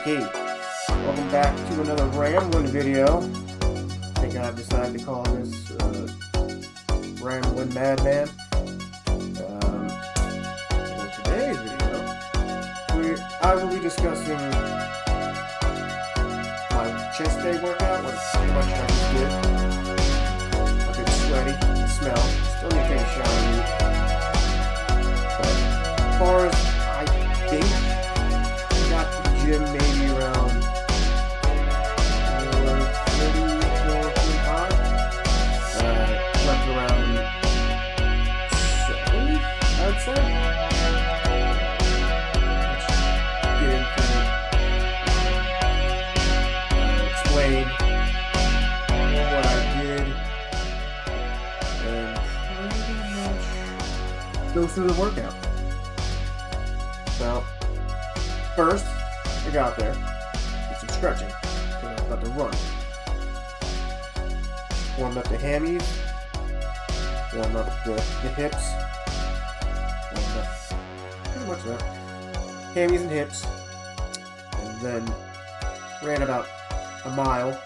Hey, welcome back to another rambling video. I think I've decided to call this Rambling Madman. For today's video, I will be discussing my chest day workout, what pretty much I just did. A bit sweaty, smell, still need to take a shower. But as far as I think, I got to the gym maybe around 34, 35. Left around 70, I would say. Let's get into it. Explain what I did and pretty much go through the workout. So, first, I got there, did some stretching, because I was about to run. Warmed up the hammies, warmed up the hips, warmed up pretty much that. Hammies and hips, and then ran about a mile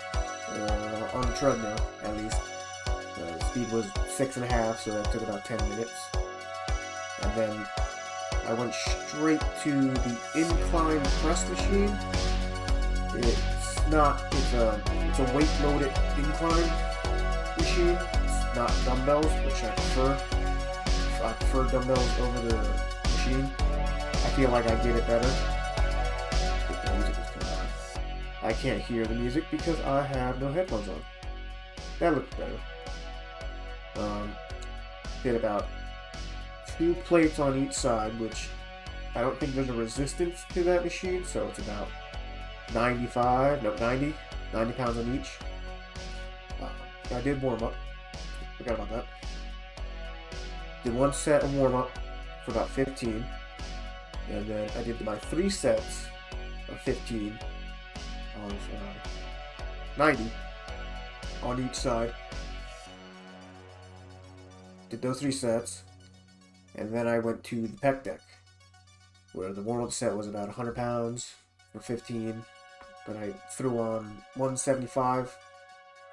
on the treadmill, at least. The speed was 6.5, so that took about 10 minutes. And then I went straight to the incline press machine. It's a weight-loaded incline machine. It's not dumbbells, which I prefer. I prefer dumbbells over the machine. I feel like I get it better. The music is turned on. I can't hear the music because I have no headphones on. That looks better. Did about 2 plates on each side, which I don't think there's a resistance to that machine, so it's about 90 pounds on each. I did warm up. Forgot about that. Did 1 set of warm up for about 15, and then I did my 3 sets of 15 of 90 on each side. Did those 3 sets. And then I went to the PecDec, where the warm-up set was about 100 pounds for 15. But I threw on 175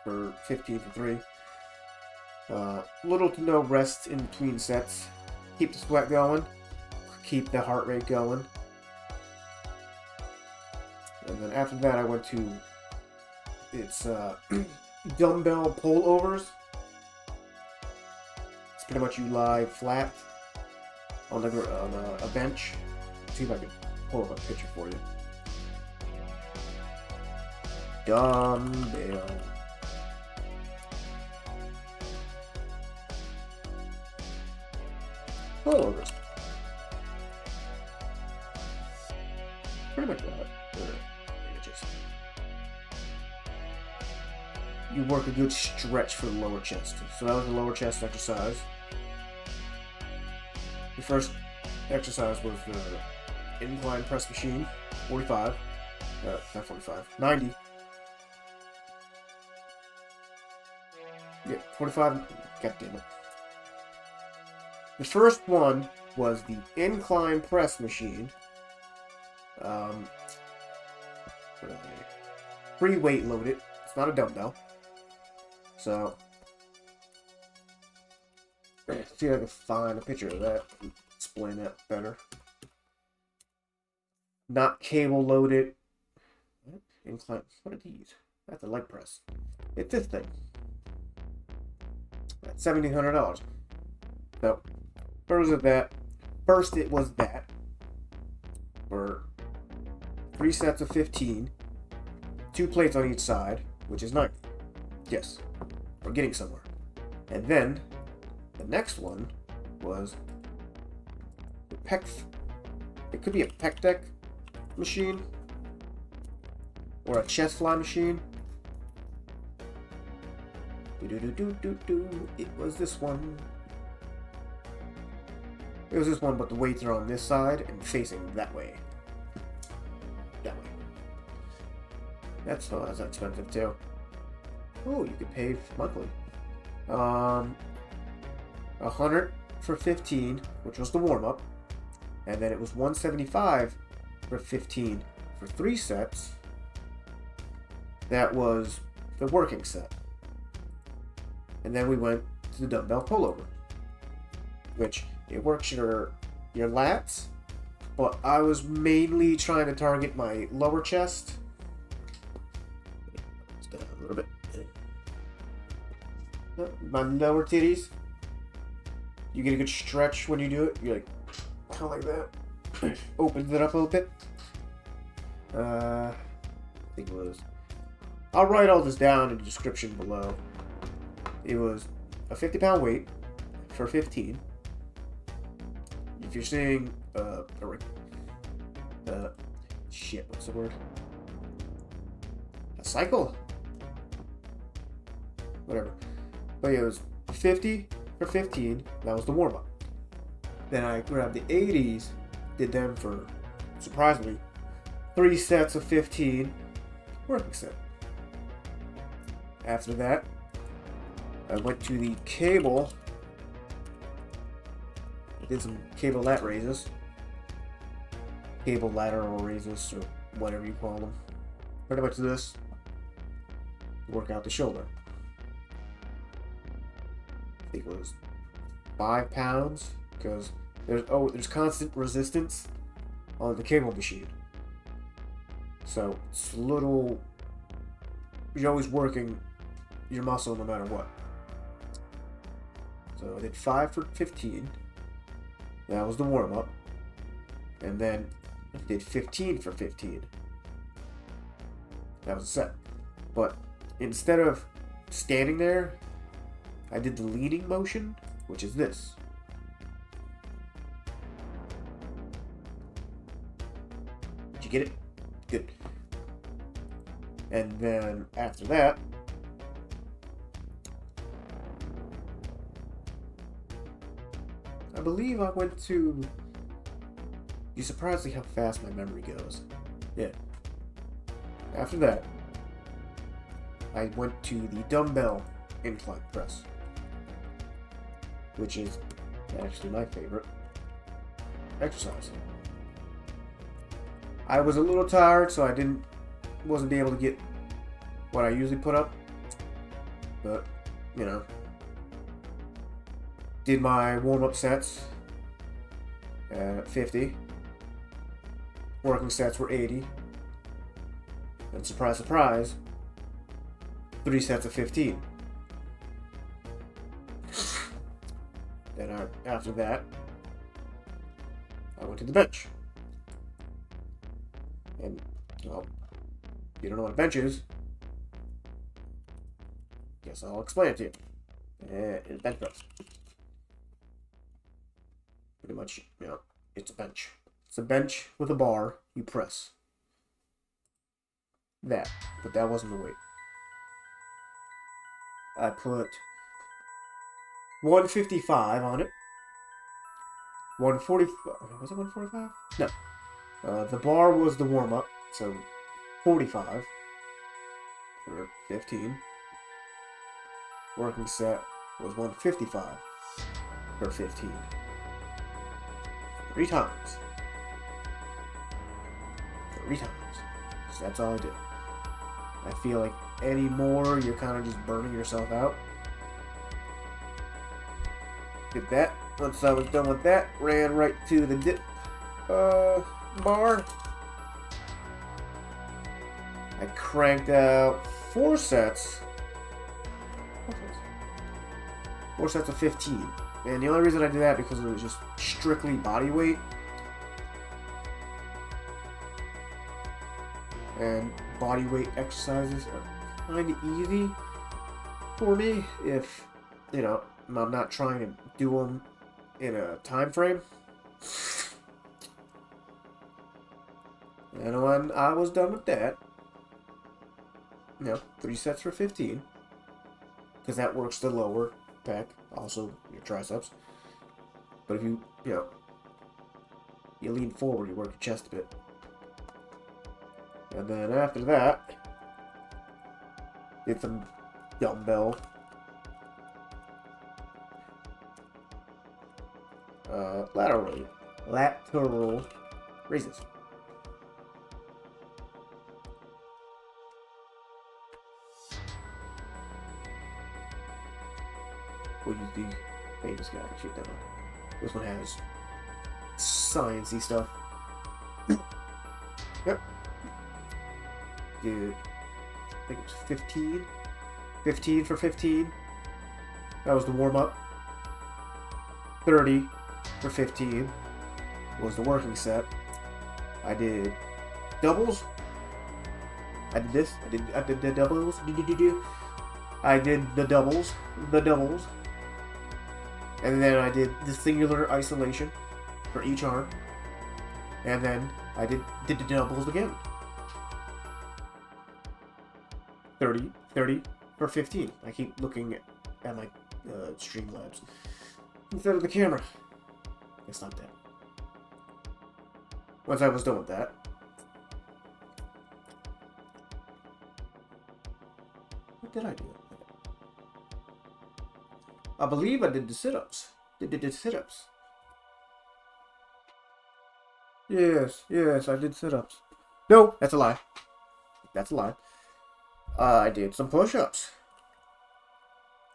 for 15 for 3. Little to no rest in between sets. Keep the sweat going. Keep the heart rate going. And then after that I went to, it's Dumbbell Pullovers. It's pretty much you lie flat on a bench. Let's see if I can pull up a picture for you. Dumbbell pullovers. Pretty much that. You work a good stretch for the lower chest. So that was the lower chest exercise. The first exercise was the incline press machine, 45, not 45, 90. Yeah, 45, god damn it. The first one was the incline press machine. Pre-weight loaded. It's not a dumbbell. So, let's see if I can find a picture of that. Explain that better. Not cable loaded. What? Incline. What are these? That's a leg press. It's this thing. That's $1,700. So, first it was that. For 3 sets of 15. 2 plates on each side, which is 90. Yes. We're getting somewhere. And then the next one was the it could be a PecDec machine or a chest fly machine. It was this one. It was this one, but the weights are on this side and facing that way. That way. That's expensive too. Oh, you could pay monthly. 100 for 15, which was the warm-up, and then it was 175 for 15 for 3 sets. That was the working set. And then we went to the dumbbell pullover, which it works your lats, but I was mainly trying to target my lower chest. It's down a little bit. My lower titties. You get a good stretch when you do it. You're like, kind of like that. Opens it up a little bit. I think it was. I'll write all this down in the description below. It was a 50-pound weight for 15. If you're seeing shit, what's the word? A cycle? Whatever. But yeah, it was 50 for 15. That was the warm-up. Then I grabbed the 80s, did them for, surprisingly, 3 sets of 15, working set. After that, I went to the cable. I did some cable lat raises. Cable lateral raises, or whatever you call them. Pretty much this. Work out the shoulder. I think it was 5 pounds, because there's constant resistance on the cable machine. So it's a little, you're always working your muscle no matter what. So I did 5 for 15. That was the warm-up. And then I did 15 for 15. That was a set. But instead of standing there, I did the leaning motion, which is this. Did you get it? Good. And then after that, I believe I went to... You're surprised at how fast my memory goes. Yeah. After that, I went to the dumbbell incline press, which is actually my favorite exercise. I was a little tired, so I wasn't able to get what I usually put up, but you know, did my warm-up sets at 50, working sets were 80, and surprise, surprise, 3 sets of 15. Then after that, I went to the bench. And, well, if you don't know what a bench is, guess I'll explain it to you. It's bench press. Pretty much, you know, it's a bench. It's a bench with a bar you press. That, but that wasn't the weight. I put 155 on it. 145. Was it 145? No. The bar was the warm-up, so 45 for 15. Working set was 155 for 15. 3 times. 3 times. So that's all I do. I feel like any more, you're kind of just burning yourself out. Did that. Once I was done with that, ran right to the dip bar. I cranked out 4 sets. 4 sets of 15. And the only reason I did that because it was just strictly body weight. And body weight exercises are kind of easy for me if, you know, I'm not trying to do them in a time frame. And when I was done with that, you know, 3 sets for 15, because that works the lower back, also your triceps. But if you know, you lean forward, you work your chest a bit. And then after that, did some dumbbell lateral raises. We'll use the famous guy to shoot that one. This one has sciencey stuff. Yep. Dude, I think it was 15. 15 for 15. That was the warm-up. 30 for 15 was the working set. I did doubles. I did this. I did the doubles. I did the doubles. And then I did the singular isolation for each arm. And then I did the doubles again. 30 for 15. I keep looking at my Streamlabs instead of the camera. It's not that. Once I was done with that, what did I do? I believe I did the sit-ups. Did the sit-ups. Yes, I did sit-ups. No, that's a lie. That's a lie. I did some push-ups.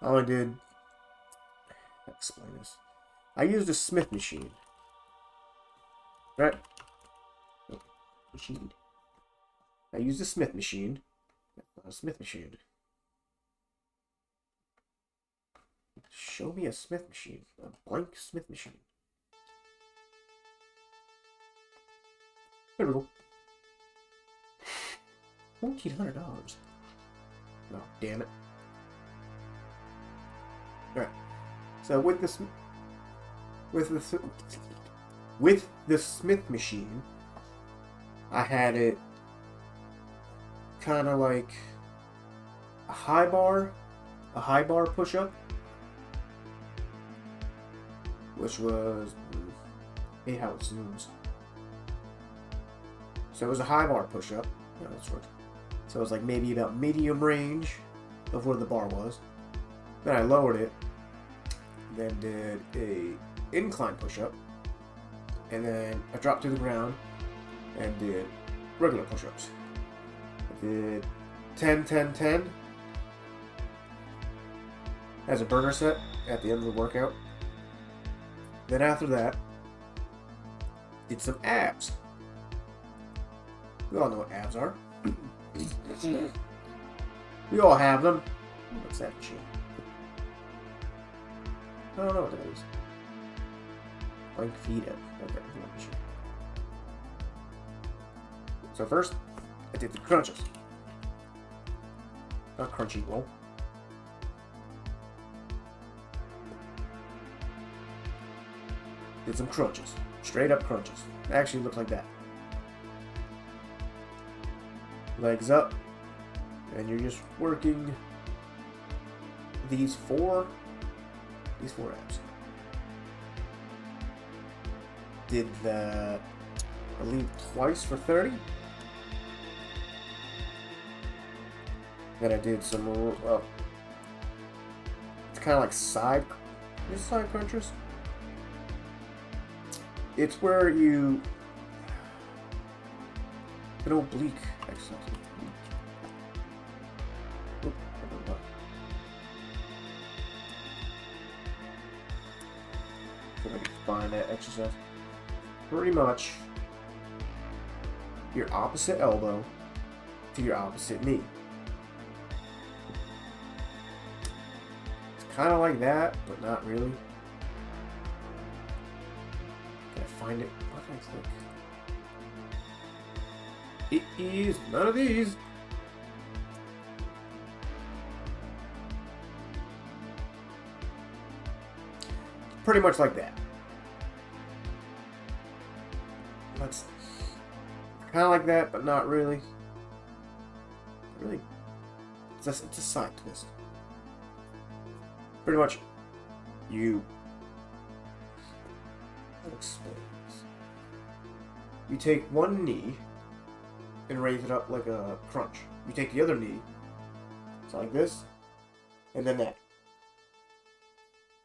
I only did... Explain this. I used a Smith machine. Right? Machine. I used a Smith machine. Not a Smith machine. Show me a Smith machine. A blank Smith machine. There we go. $1,400. Oh, damn it. Alright. So with the Smith machine, I had it kind of like a high bar push-up, which was, hey, how it zooms. So it was a high bar push-up. Yeah, that's right. So it was like maybe about medium range of where the bar was. Then I lowered it. Then did a incline push-up. And then I dropped to the ground and did regular push-ups. I did 10, 10, 10 as a burner set at the end of the workout. Then after that, did some abs. We all know what abs are. We all have them. What's that shit? I don't know what that is. Blank feet up. Okay, sure. So first, I did the crunches. Not crunchy roll. Did some crunches. Straight up crunches. They actually look like that. Legs up. And you're just working these four abs. Did that, I believe, twice for 30. Then I did some, it's kind of like side crunchers. It's where you, an oblique exercise. If I can find that exercise. Pretty much your opposite elbow to your opposite knee. It's kind of like that, but not really. Can I find it? What did I click? It is none of these. Pretty much like that. That's kind of like that, but not really. Really, it's a side twist. Pretty much, I'll explain this. You take one knee and raise it up like a crunch. You take the other knee, so like this, and then that.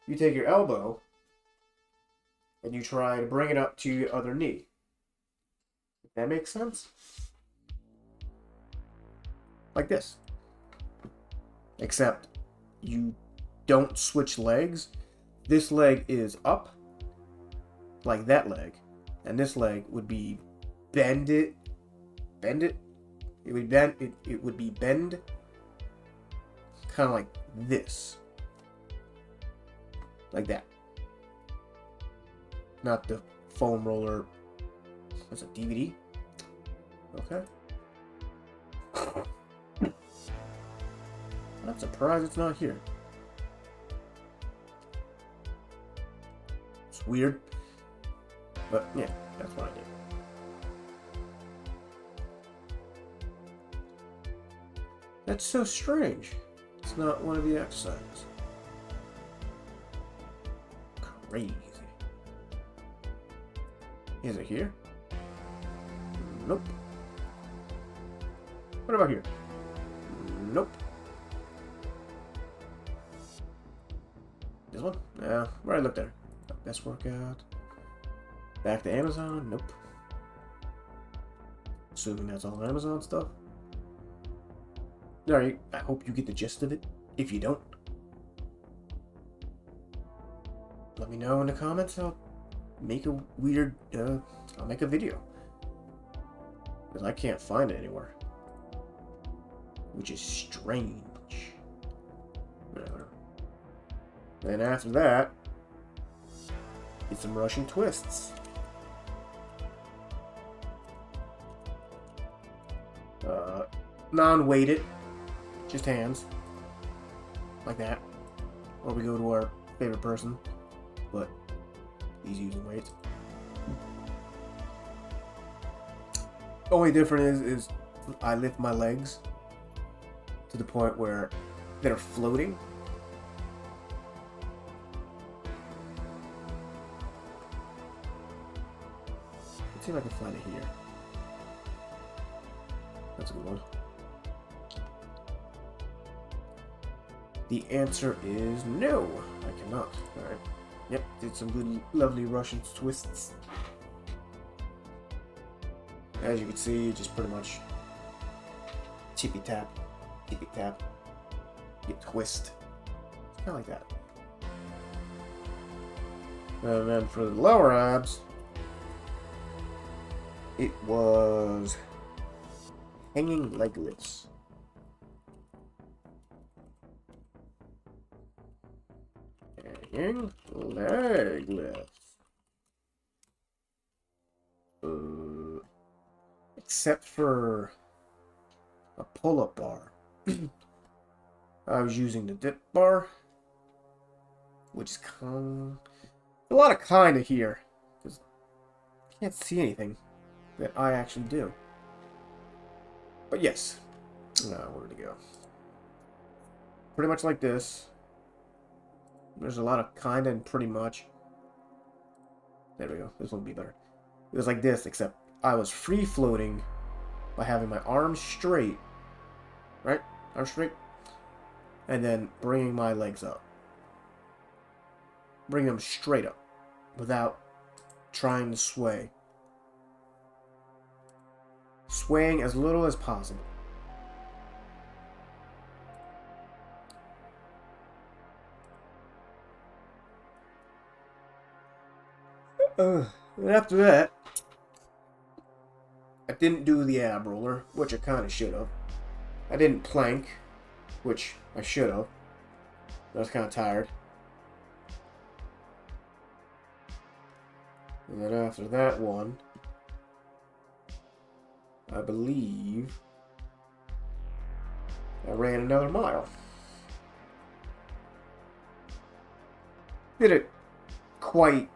You take your elbow and you try to bring it up to your other knee. If that makes sense? Like this. Except you don't switch legs, this leg is up, like that leg, and this leg would be bend it. It would bend. It would be bend, kind of like this, like that. Not the foam roller. That's a DVD. Okay. I'm surprised it's not here. It's weird, but yeah, that's what I did. That's so strange. It's not one of the exercises. Crazy. Is it here? Nope. What about here? Nope. This one? Yeah, where I looked there. Best workout. Back to Amazon? Nope. Assuming that's all Amazon stuff. Alright, I hope you get the gist of it. If you don't, let me know in the comments. I'll make a weird, I'll make a video. Because I can't find it anywhere. Which is strange. Whatever. Then after that, it's some Russian twists. Non-weighted. Just hands. Like that. Or we go to our favorite person. But he's using weights. Only difference is I lift my legs to the point where they're floating. Let's see if I can find it here. That's a good one. The answer is no. I cannot. Alright. Yep, did some good, lovely Russian twists. As you can see, just pretty much tippy tap, you twist. Kind of like that. And then for the lower abs, it was hanging leg lifts. Hanging leg lifts. Except for a pull-up bar. I was using the dip bar, which is a lot of kinda here, because I can't see anything that I actually do. But yes, where to go? Pretty much like this. There's a lot of kinda and pretty much. There we go. This one would be better. It was like this, except I was free floating by having my arms straight, right? Arms straight, and then bringing my legs up, bring them straight up, without trying to sway. Swaying as little as possible. And after that, I didn't do the ab roller, which I kind of should have. I didn't plank, which I should have. I was kind of tired. And then after that one, I believe I ran another mile. Did it quite...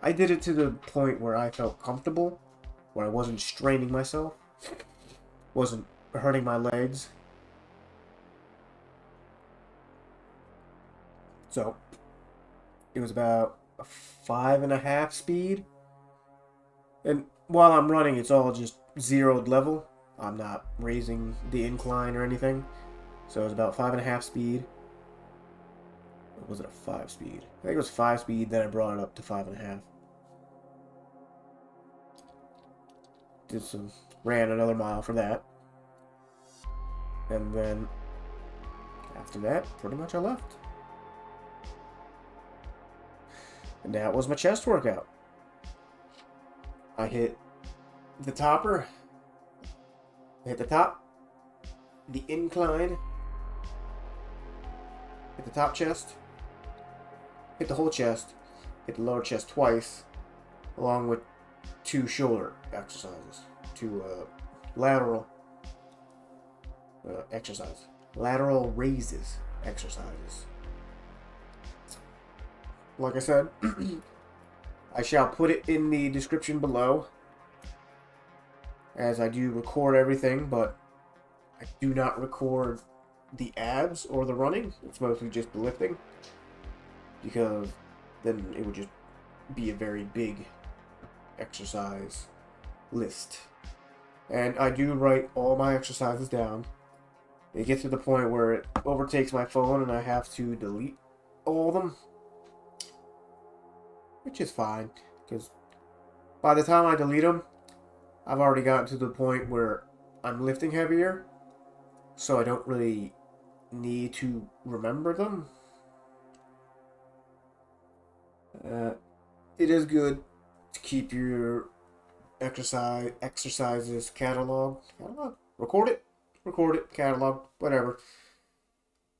I did it to the point where I felt comfortable, where I wasn't straining myself, wasn't hurting my legs. So, it was about a 5.5 speed. And while I'm running, it's all just zeroed level. I'm not raising the incline or anything. So it was about 5.5 speed. Or was it a 5 speed? I think it was 5 speed, then I brought it up to 5.5. Ran another mile for that. And then after that, pretty much I left. And that was my chest workout. I hit the topper, hit the top, the incline, hit the top chest, hit the whole chest, hit the lower chest twice, along with 2 shoulder exercises, 2 lateral exercises, lateral raises exercises. Like I said, I shall put it in the description below, as I do record everything, but I do not record the abs or the running. It's mostly just the lifting, because then it would just be a very big exercise list. And I do write all my exercises down. It gets to the point where it overtakes my phone and I have to delete all of them, which is fine, because by the time I delete them, I've already gotten to the point where I'm lifting heavier, so I don't really need to remember them. It is good to keep your exercises catalog, record it, catalog, whatever,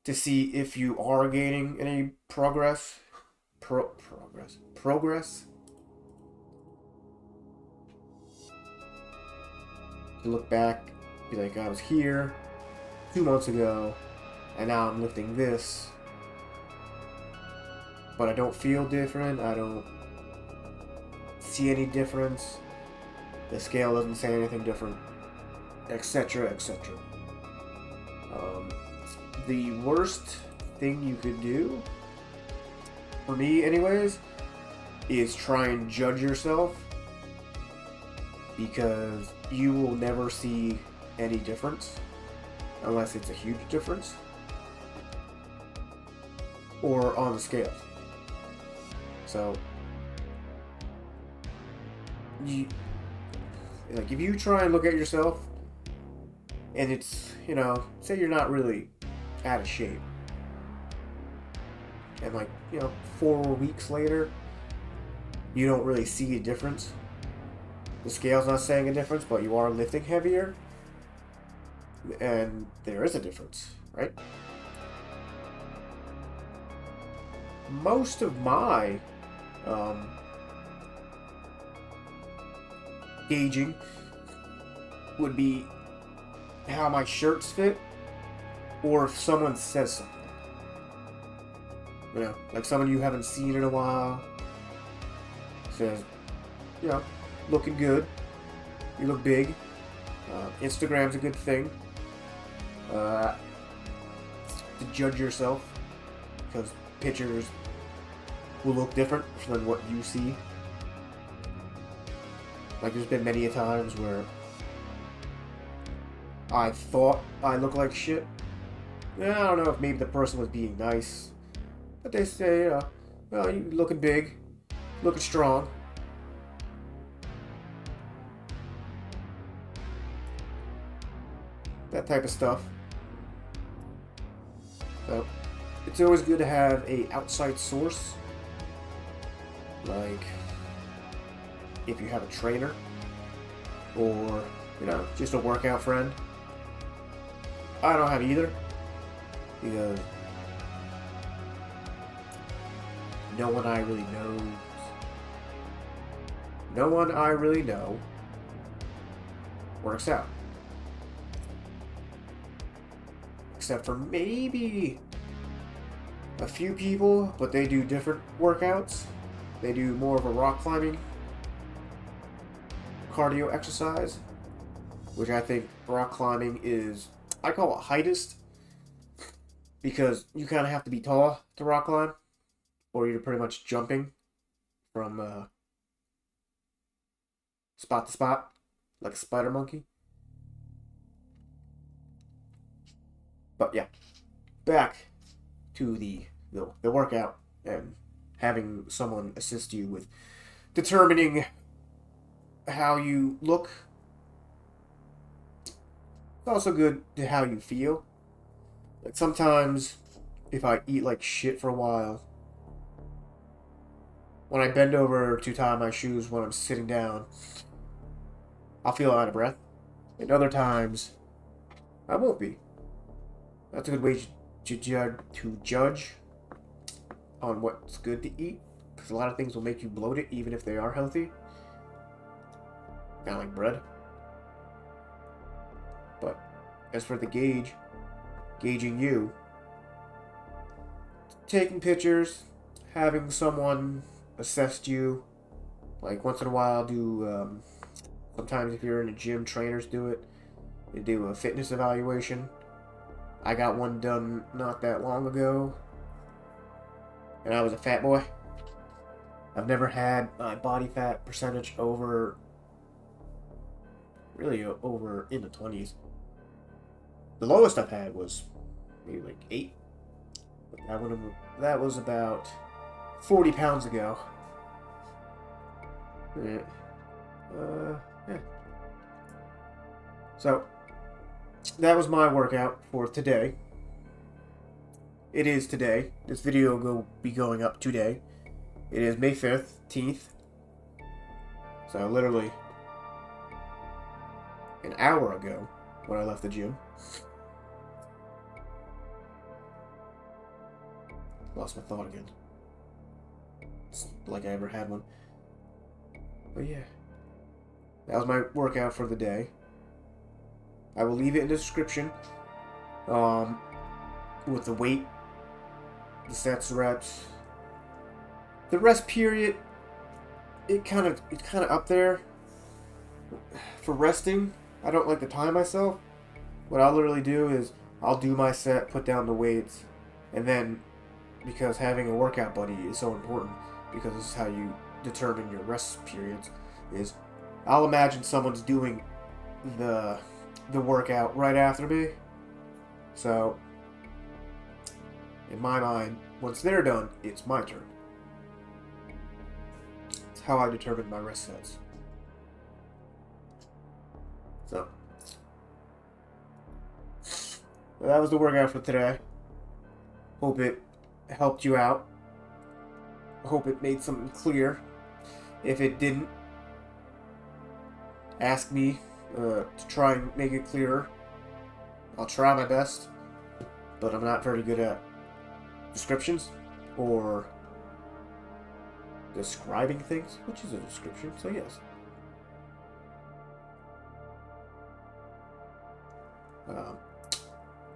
to see if you are gaining any progress. To look back, be like, I was here 2 months ago, and now I'm lifting this, but I don't feel different, I don't see any difference, the scale doesn't say anything different, etc., etc. The worst thing you could do, for me anyways, is try and judge yourself, because you will never see any difference unless it's a huge difference, or on the scales. So if you try and look at yourself and it's, say you're not really out of shape, and 4 weeks later you don't really see a difference, the scale's not saying a difference, but you are lifting heavier, and there is a difference, right? Most of my gauging would be how my shirts fit, or if someone says something. Like someone you haven't seen in a while says, looking good, you look big, Instagram's a good thing to judge yourself, because pictures will look different than what you see. Like, there's been many a times where I thought I looked like shit. I don't know if maybe the person was being nice, but they say, well, you looking big, looking strong. That type of stuff. So it's always good to have a outside source, like if you have a trainer, or just a workout friend. I don't have either, because no one I really know works out. Except for maybe a few people, but they do different workouts. They do more of a rock climbing cardio exercise, which I think rock climbing is, I call it heightist, because you kind of have to be tall to rock climb, or you're pretty much jumping from spot to spot like a spider monkey. But yeah, back to the workout and having someone assist you with determining how you look. It's also good to how you feel. Like sometimes, if I eat like shit for a while, when I bend over to tie my shoes when I'm sitting down, I'll feel out of breath. And other times, I won't be. That's a good way to judge on what's good to eat. Because a lot of things will make you bloated even if they are healthy. Kind of like bread. But as for the gauging you, taking pictures, having someone assess you, like once in a while do, sometimes if you're in a gym, trainers do it. They do a fitness evaluation. I got one done not that long ago, and I was a fat boy. I've never had my body fat percentage over in the 20s. The lowest I've had was maybe like 8. But that was about 40 pounds ago. Yeah. Yeah. So, that was my workout for today. It is today. This video will be going up today. It is May 15th. So, literally an hour ago when I left the gym. Lost my thought again. It's like I ever had one. But yeah. That was my workout for the day. I will leave it in the description. With the weight, the sets, reps. The rest period, it's kind of up there. For resting, I don't like to time myself. What I'll literally do is I'll do my set, put down the weights, and then, because having a workout buddy is so important, because this is how you determine your rest periods, is I'll imagine someone's doing the workout right after me. So, in my mind, once they're done, it's my turn. It's how I determine my rest sets. So, well, that was the workout for today. Hope it helped you out. Hope it made something clear. If it didn't, ask me to try and make it clearer. I'll try my best, but I'm not very good at descriptions or describing things, which is a description, so yes.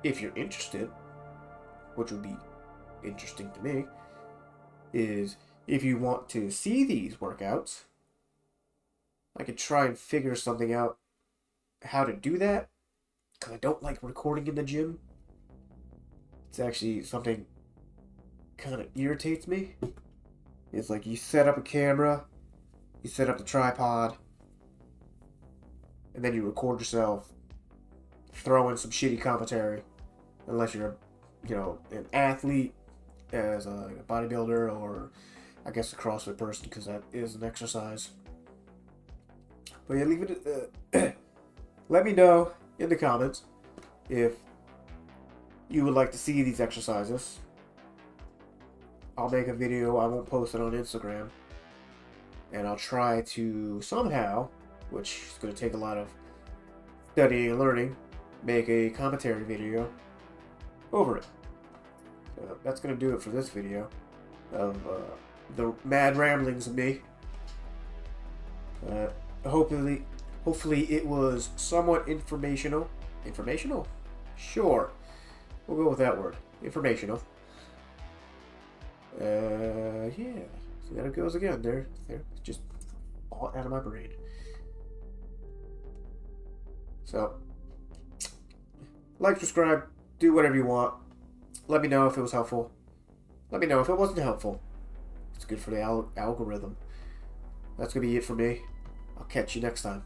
If you're interested, which would be interesting to me, is if you want to see these workouts, I could try and figure something out how to do that, because I don't like recording in the gym. It's actually something kind of irritates me. It's like you set up a camera, you set up the tripod, and then you record yourself, throw in some shitty commentary, unless you're, an athlete, as a bodybuilder, or I guess a CrossFit person, because that is an exercise. But yeah, leave it. Let me know in the comments if you would like to see these exercises. I'll make a video. I won't post it on Instagram, and I'll try to somehow, which is going to take a lot of studying and learning, make a commentary video over it. That's going to do it for this video of the mad ramblings of me. Hopefully it was somewhat informational. Informational? Sure. We'll go with that word. Informational. Yeah. So there it goes again. There. Just all out of my brain. So, like, subscribe, do whatever you want. Let me know if it was helpful. Let me know if it wasn't helpful. It's good for the algorithm. That's going to be it for me. I'll catch you next time.